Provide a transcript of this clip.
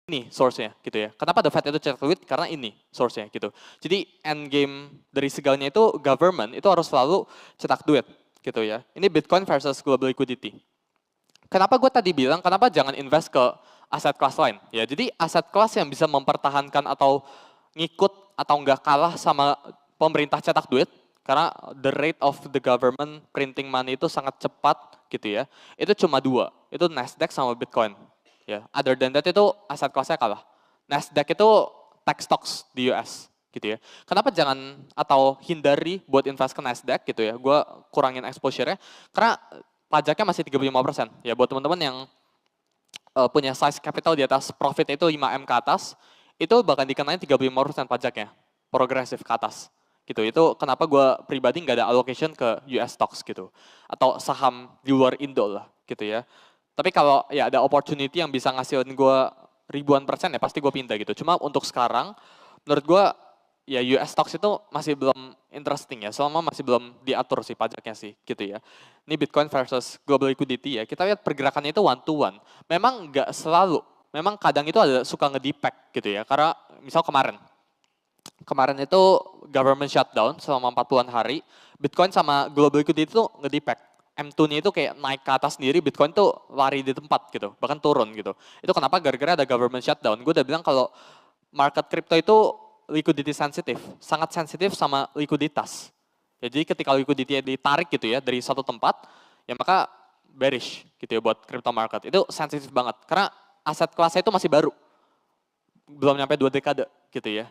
ini source-nya gitu ya. Kenapa The Fed itu cetak duit? Karena ini source-nya gitu. Jadi end game dari segalanya itu government itu harus selalu cetak duit gitu ya. Ini Bitcoin versus global liquidity. Kenapa gue tadi bilang kenapa jangan invest ke aset kelas lain? Ya, jadi aset kelas yang bisa mempertahankan atau ngikut atau nggak kalah sama pemerintah cetak duit karena the rate of the government printing money itu sangat cepat gitu ya. Itu cuma dua, itu Nasdaq sama Bitcoin. Ya, other than that itu aset kelasnya kalah. Nasdaq itu tech stocks di US gitu ya. Kenapa jangan atau hindari buat invest ke Nasdaq gitu ya? Gue kurangin exposure-nya karena pajaknya masih 35%. Ya buat teman-teman yang punya size capital di atas profit itu 5M ke atas, itu bahkan dikenain 35% pajaknya. Progresif ke atas. Gitu. Itu kenapa gue pribadi nggak ada allocation ke US stocks gitu. Atau saham di luar Indo lah gitu ya. Tapi kalau ya ada opportunity yang bisa ngasilin gue ribuan persen ya pasti gue pindah gitu. Cuma untuk sekarang menurut gue ya US stocks itu masih belum interesting ya. Selama masih belum diatur sih pajaknya sih gitu ya. Ini Bitcoin versus global liquidity ya. Kita lihat pergerakannya itu one to one. Memang nggak selalu. Memang kadang itu ada suka nge-depack gitu ya. Karena misal kemarin itu government shutdown selama 40-an hari. Bitcoin sama global liquidity itu nge-depack. M2-nya itu kayak naik ke atas sendiri, Bitcoin tuh lari di tempat gitu, bahkan turun gitu. Itu kenapa gara-gara ada government shutdown. Gue udah bilang kalau market crypto itu liquidity sensitif, sangat sensitif sama likuiditas. Ya, jadi ketika liquidity ditarik gitu ya dari satu tempat, ya maka bearish gitu ya buat crypto market. Itu sensitif banget, karena aset kelasnya itu masih baru. Belum nyampe 2 dekade gitu ya.